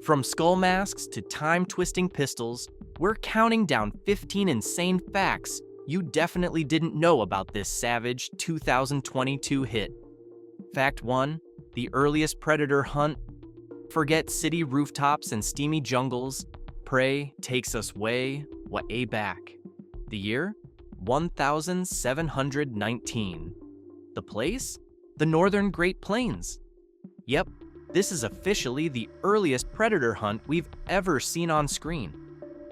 From skull masks to time-twisting pistols, we're counting down 15 insane facts you definitely didn't know about this savage 2022 hit. Fact 1. The earliest predator hunt. Forget city rooftops and steamy jungles. Prey takes us way back. The year? 1719. The place? The northern Great Plains. Yep, this is officially the earliest predator hunt we've ever seen on screen.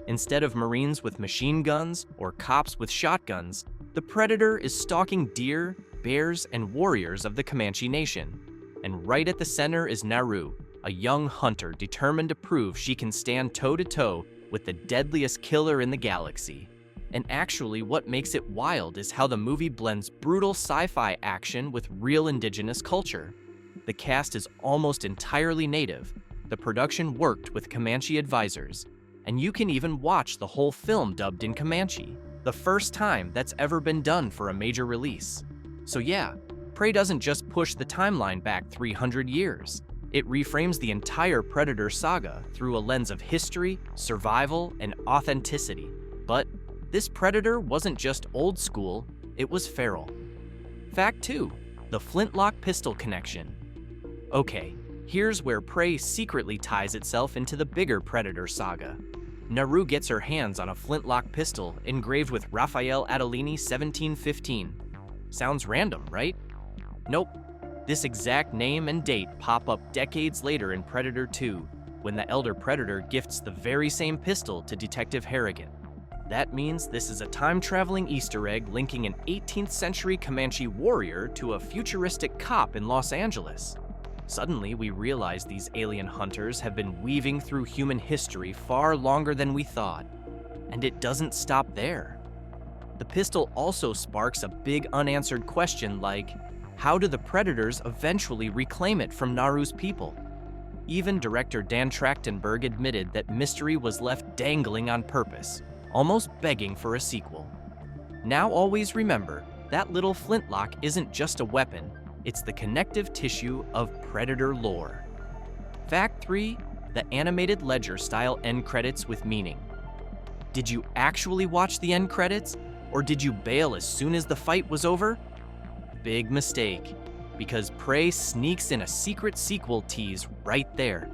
Instead of Marines with machine guns or cops with shotguns, the predator is stalking deer, bears, and warriors of the Comanche Nation. And right at the center is Naru, a young hunter determined to prove she can stand toe-to-toe with the deadliest killer in the galaxy. And actually, what makes it wild is how the movie blends brutal sci-fi action with real indigenous culture. The cast is almost entirely native. The production worked with Comanche advisors, and you can even watch the whole film dubbed in Comanche, the first time that's ever been done for a major release. So yeah, Prey doesn't just push the timeline back 300 years. It reframes the entire Predator saga through a lens of history, survival, and authenticity. But this Predator wasn't just old school, it was feral. Fact 2. The flintlock pistol connection. Okay, here's where Prey secretly ties itself into the bigger Predator saga. Naru gets her hands on a flintlock pistol engraved with Raphael Adolini 1715. Sounds random, right? Nope. This exact name and date pop up decades later in Predator 2, when the elder Predator gifts the very same pistol to Detective Harrigan. That means this is a time-traveling Easter egg linking an 18th century Comanche warrior to a futuristic cop in Los Angeles. Suddenly, we realize these alien hunters have been weaving through human history far longer than we thought. And it doesn't stop there. The pistol also sparks a big unanswered question like, how do the Predators eventually reclaim it from Naru's people? Even director Dan Trachtenberg admitted that mystery was left dangling on purpose, almost begging for a sequel. Now always remember, that little flintlock isn't just a weapon, it's the connective tissue of Predator lore. Fact 3. The animated ledger-style end credits with meaning. Did you actually watch the end credits? Or did you bail as soon as the fight was over? Big mistake, because Prey sneaks in a secret sequel tease right there.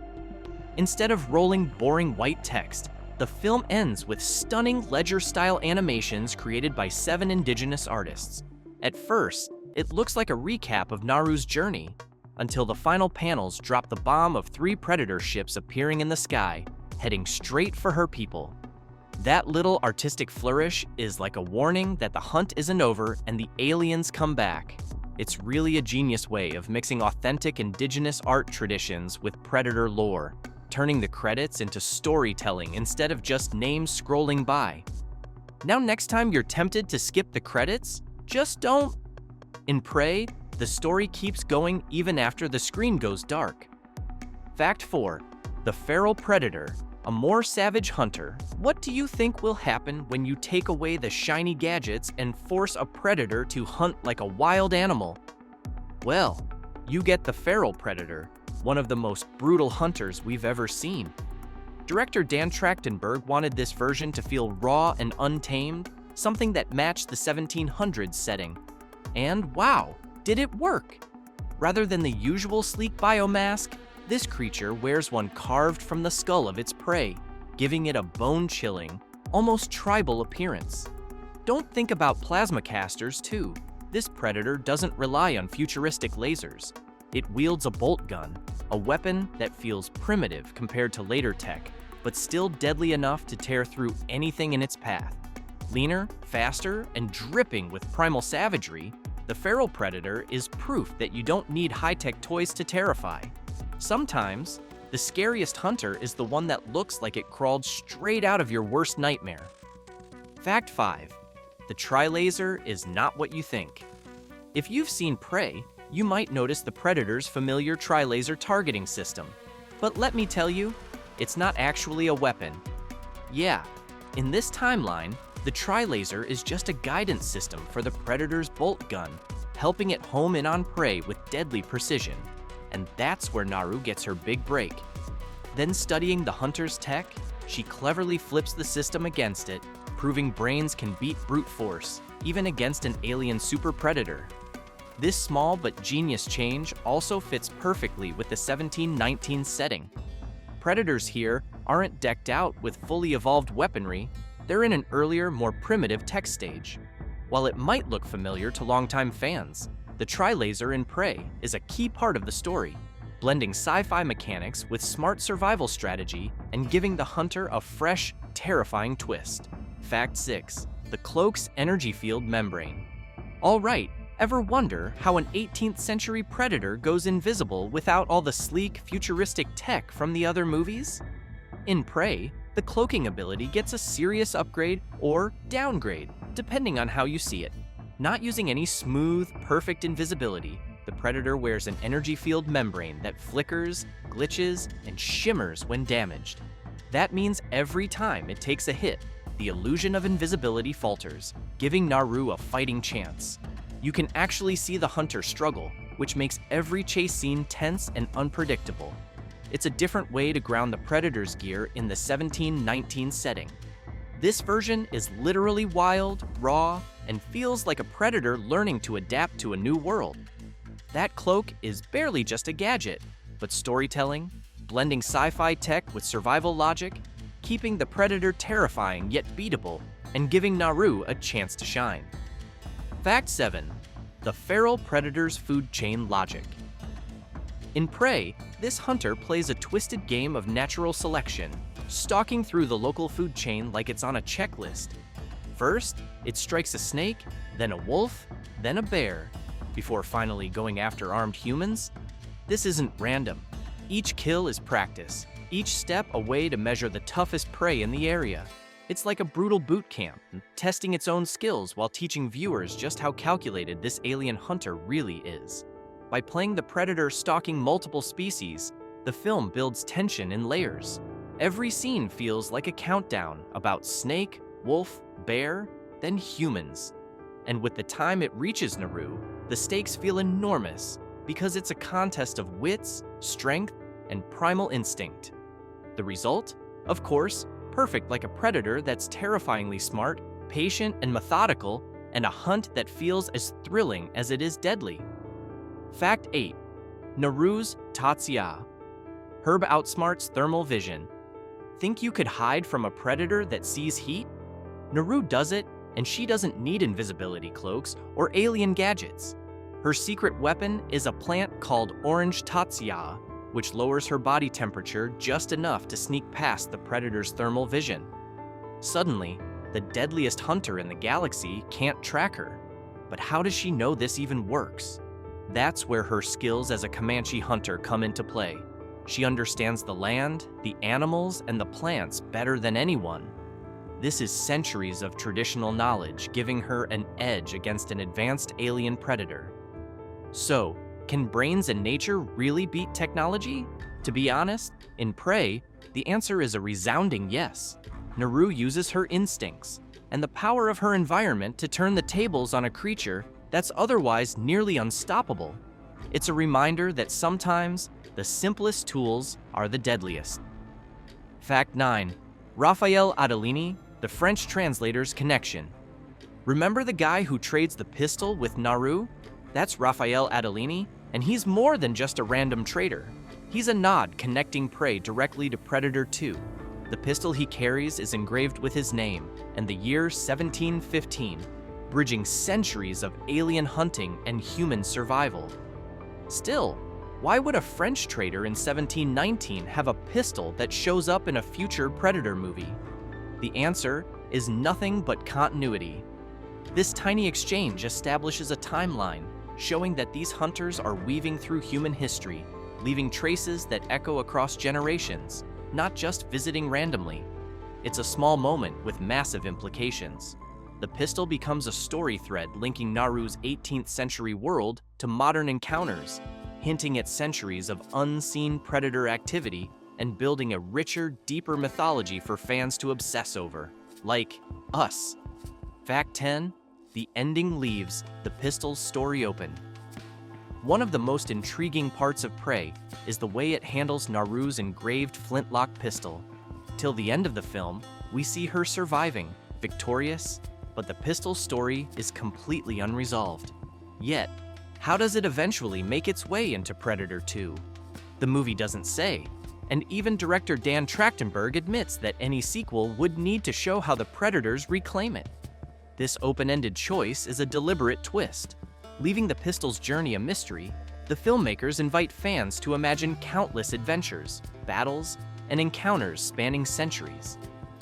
Instead of rolling boring white text, the film ends with stunning ledger-style animations created by 7 indigenous artists. At first, it looks like a recap of Naru's journey, until the final panels drop the bomb of 3 Predator ships appearing in the sky, heading straight for her people. That little artistic flourish is like a warning that the hunt isn't over and the aliens come back. It's really a genius way of mixing authentic indigenous art traditions with Predator lore, turning the credits into storytelling instead of just names scrolling by. Now next time you're tempted to skip the credits, just don't. In Prey, the story keeps going even after the screen goes dark. Fact 4. The feral predator, a more savage hunter. What do you think will happen when you take away the shiny gadgets and force a predator to hunt like a wild animal? Well, you get the feral predator, one of the most brutal hunters we've ever seen. Director Dan Trachtenberg wanted this version to feel raw and untamed, something that matched the 1700s setting. And wow, did it work? Rather than the usual sleek biomask, this creature wears one carved from the skull of its prey, giving it a bone-chilling, almost tribal appearance. Don't think about plasma casters too. This predator doesn't rely on futuristic lasers. It wields a bolt gun, a weapon that feels primitive compared to later tech, but still deadly enough to tear through anything in its path. Leaner, faster, and dripping with primal savagery, the feral predator is proof that you don't need high-tech toys to terrify. Sometimes, the scariest hunter is the one that looks like it crawled straight out of your worst nightmare. Fact 5. The tri-laser is not what you think. If you've seen Prey, you might notice the Predator's familiar tri-laser targeting system. But let me tell you, it's not actually a weapon. Yeah, in this timeline, the tri-laser is just a guidance system for the Predator's bolt gun, helping it home in on prey with deadly precision. And that's where Naru gets her big break. Then studying the hunter's tech, she cleverly flips the system against it, proving brains can beat brute force, even against an alien super predator. This small but genius change also fits perfectly with the 1719 setting. Predators here aren't decked out with fully evolved weaponry, they're in an earlier, more primitive tech stage. While it might look familiar to longtime fans, the tri-laser in Prey is a key part of the story, blending sci-fi mechanics with smart survival strategy and giving the hunter a fresh, terrifying twist. Fact 6. The cloak's energy field membrane. All right, ever wonder how an 18th century predator goes invisible without all the sleek, futuristic tech from the other movies? In Prey, the cloaking ability gets a serious upgrade or downgrade, depending on how you see it. Not using any smooth, perfect invisibility, the predator wears an energy field membrane that flickers, glitches, and shimmers when damaged. That means every time it takes a hit, the illusion of invisibility falters, giving Naru a fighting chance. You can actually see the hunter struggle, which makes every chase scene tense and unpredictable. It's a different way to ground the predator's gear in the 1719 setting. This version is literally wild, raw, and feels like a predator learning to adapt to a new world. That cloak is barely just a gadget, but storytelling, blending sci-fi tech with survival logic, keeping the predator terrifying yet beatable, and giving Naru a chance to shine. Fact 7. The feral predator's food chain logic. In Prey, this hunter plays a twisted game of natural selection, stalking through the local food chain like it's on a checklist. First, it strikes a snake, then a wolf, then a bear, before finally going after armed humans. This isn't random. Each kill is practice, each step a way to measure the toughest prey in the area. It's like a brutal boot camp, testing its own skills while teaching viewers just how calculated this alien hunter really is. By playing the predator stalking multiple species, the film builds tension in layers. Every scene feels like a countdown about snake, wolf, bear, then humans. And with the time it reaches Naru, the stakes feel enormous because it's a contest of wits, strength, and primal instinct. The result? Of course, perfect like a predator that's terrifyingly smart, patient, and methodical, and a hunt that feels as thrilling as it is deadly. Fact 8. Naru's Tatsia. Herb outsmarts thermal vision. Think you could hide from a predator that sees heat? Naru does it, and she doesn't need invisibility cloaks or alien gadgets. Her secret weapon is a plant called orange Tatsia, which lowers her body temperature just enough to sneak past the predator's thermal vision. Suddenly, the deadliest hunter in the galaxy can't track her. But how does she know this even works? That's where her skills as a Comanche hunter come into play. She understands the land, the animals, and the plants better than anyone. This is centuries of traditional knowledge giving her an edge against an advanced alien predator. So, can brains and nature really beat technology? To be honest, in Prey, the answer is a resounding yes. Naru uses her instincts and the power of her environment to turn the tables on a creature that's otherwise nearly unstoppable. It's a reminder that sometimes the simplest tools are the deadliest. Fact 9. Raphael Adolini, the French translator's connection. Remember the guy who trades the pistol with Naru? That's Raphael Adolini, and he's more than just a random trader. He's a nod connecting Prey directly to Predator 2. The pistol he carries is engraved with his name and the year 1715, bridging centuries of alien hunting and human survival. Still, why would a French trader in 1719 have a pistol that shows up in a future Predator movie? The answer is nothing but continuity. This tiny exchange establishes a timeline, showing that these hunters are weaving through human history, leaving traces that echo across generations, not just visiting randomly. It's a small moment with massive implications. The pistol becomes a story thread linking Naru's 18th century world to modern encounters, hinting at centuries of unseen predator activity and building a richer, deeper mythology for fans to obsess over, like us. Fact 10. The ending leaves the pistol's story open. One of the most intriguing parts of Prey is the way it handles Naru's engraved flintlock pistol. Till the end of the film, we see her surviving, victorious, but the pistol story is completely unresolved. Yet, how does it eventually make its way into Predator 2? The movie doesn't say, and even director Dan Trachtenberg admits that any sequel would need to show how the Predators reclaim it. This open-ended choice is a deliberate twist. Leaving the pistol's journey a mystery, the filmmakers invite fans to imagine countless adventures, battles, and encounters spanning centuries.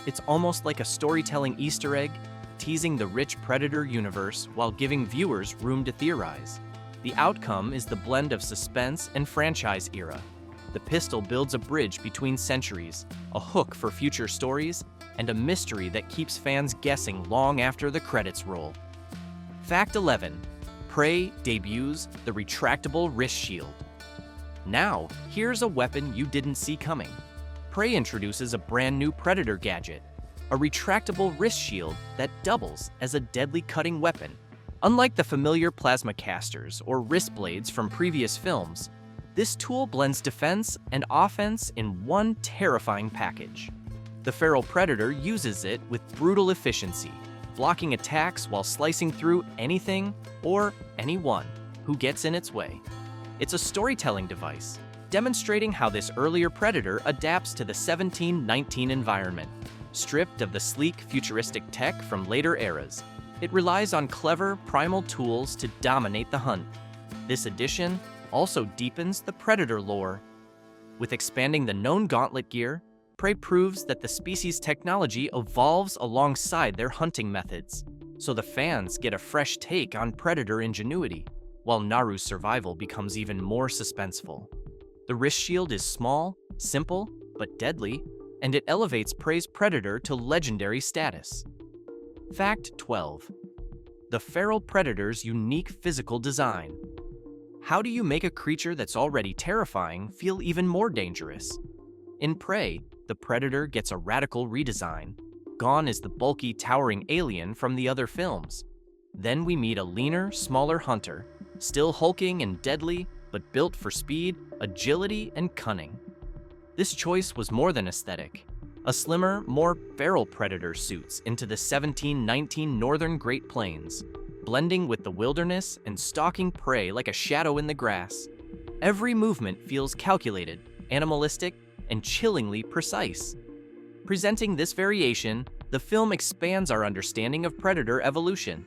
It's almost like a storytelling Easter egg, teasing the rich Predator universe while giving viewers room to theorize. The outcome is the blend of suspense and franchise era. The pistol builds a bridge between centuries, a hook for future stories, and a mystery that keeps fans guessing long after the credits roll. Fact 11. Prey debuts the retractable wrist shield. Now, here's a weapon you didn't see coming. Prey introduces a brand new Predator gadget, a retractable wrist shield that doubles as a deadly cutting weapon. Unlike the familiar plasma casters or wrist blades from previous films, this tool blends defense and offense in one terrifying package. The feral predator uses it with brutal efficiency, blocking attacks while slicing through anything or anyone who gets in its way. It's a storytelling device, demonstrating how this earlier predator adapts to the 1719 environment. Stripped of the sleek, futuristic tech from later eras, it relies on clever, primal tools to dominate the hunt. This addition also deepens the Predator lore. With expanding the known gauntlet gear, Prey proves that the species' technology evolves alongside their hunting methods, so the fans get a fresh take on Predator ingenuity, while Naru's survival becomes even more suspenseful. The wrist shield is small, simple, but deadly, and it elevates Prey's Predator to legendary status. Fact 12. The feral predator's unique physical design. How do you make a creature that's already terrifying feel even more dangerous? In Prey, the predator gets a radical redesign. Gone is the bulky, towering alien from the other films. Then we meet a leaner, smaller hunter, still hulking and deadly, but built for speed, agility, and cunning. This choice was more than aesthetic. A slimmer, more feral predator suits into the 1719 northern Great Plains, blending with the wilderness and stalking prey like a shadow in the grass. Every movement feels calculated, animalistic, and chillingly precise. Presenting this variation, the film expands our understanding of predator evolution.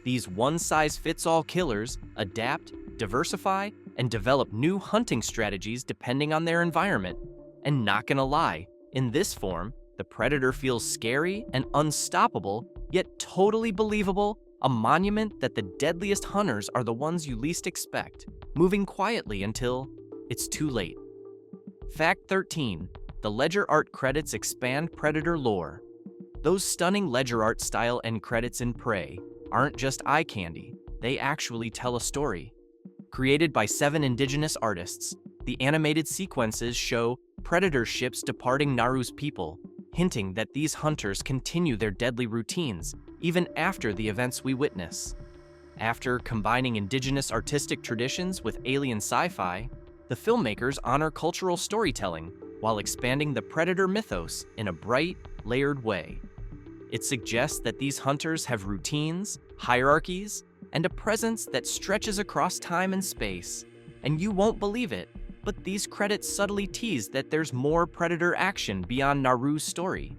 These one-size-fits-all killers adapt, diversify, and develop new hunting strategies depending on their environment. And not gonna lie, in this form, the predator feels scary and unstoppable, yet totally believable, a monument that the deadliest hunters are the ones you least expect, moving quietly until it's too late. Fact 13. The ledger art credits expand predator lore. Those stunning ledger art style end credits in Prey aren't just eye candy, they actually tell a story. Created by 7 indigenous artists, the animated sequences show predator ships departing Naru's people, hinting that these hunters continue their deadly routines even after the events we witness. After combining indigenous artistic traditions with alien sci-fi, the filmmakers honor cultural storytelling while expanding the predator mythos in a bright, layered way. It suggests that these hunters have routines, hierarchies, and a presence that stretches across time and space. And you won't believe it, but these credits subtly tease that there's more predator action beyond Naru's story.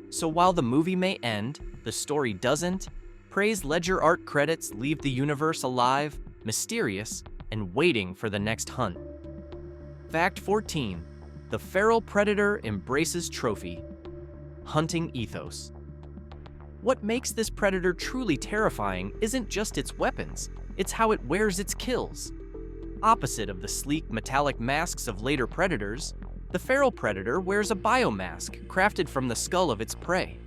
So while the movie may end, the story doesn't. Prey's ledger art credits leave the universe alive, mysterious, and waiting for the next hunt. Fact 14. The feral predator embraces trophy. Hunting ethos. What makes this predator truly terrifying isn't just its weapons, it's how it wears its kills. Opposite of the sleek metallic masks of later predators, the feral predator wears a biomask crafted from the skull of its prey.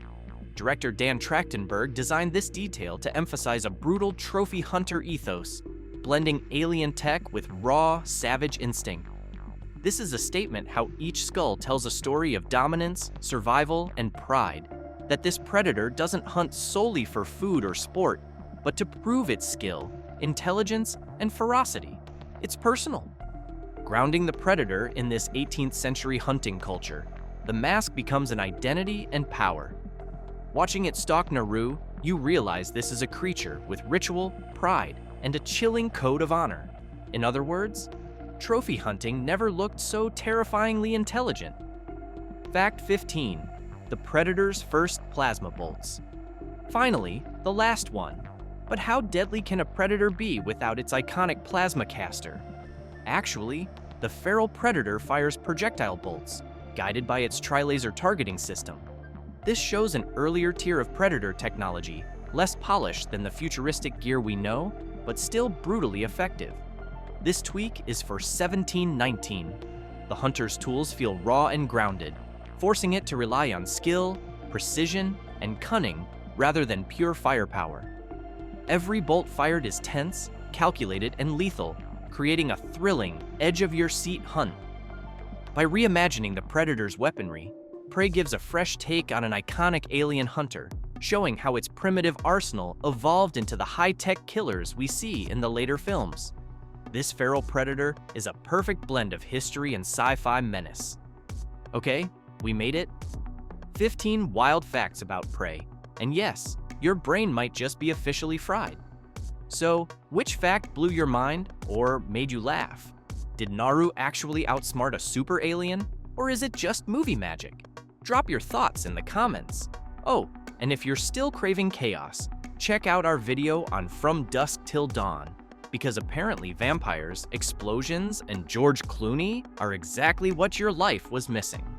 Director Dan Trachtenberg designed this detail to emphasize a brutal trophy hunter ethos, blending alien tech with raw, savage instinct. This is a statement how each skull tells a story of dominance, survival, and pride, that this predator doesn't hunt solely for food or sport, but to prove its skill, intelligence, and ferocity. It's personal. Grounding the predator in this 18th century hunting culture, the mask becomes an identity and power. Watching it stalk Naru, you realize this is a creature with ritual, pride, and a chilling code of honor. In other words, trophy hunting never looked so terrifyingly intelligent. Fact 15. The predator's first plasma bolts. Finally, the last one. But how deadly can a predator be without its iconic plasma caster? Actually, the feral predator fires projectile bolts, guided by its tri-laser targeting system. This shows an earlier tier of predator technology, less polished than the futuristic gear we know, but still brutally effective. This tweak is for 1719. The hunter's tools feel raw and grounded, forcing it to rely on skill, precision, and cunning rather than pure firepower. Every bolt fired is tense, calculated, and lethal, creating a thrilling, edge-of-your-seat hunt. By reimagining the predator's weaponry, Prey gives a fresh take on an iconic alien hunter, showing how its primitive arsenal evolved into the high-tech killers we see in the later films. This feral predator is a perfect blend of history and sci-fi menace. Okay, we made it. 15 wild facts about Prey, and yes, your brain might just be officially fried. So, which fact blew your mind or made you laugh? Did Naru actually outsmart a super alien, or is it just movie magic? Drop your thoughts in the comments. Oh, and if you're still craving chaos, check out our video on From Dusk Till Dawn, because apparently vampires, explosions, and George Clooney are exactly what your life was missing.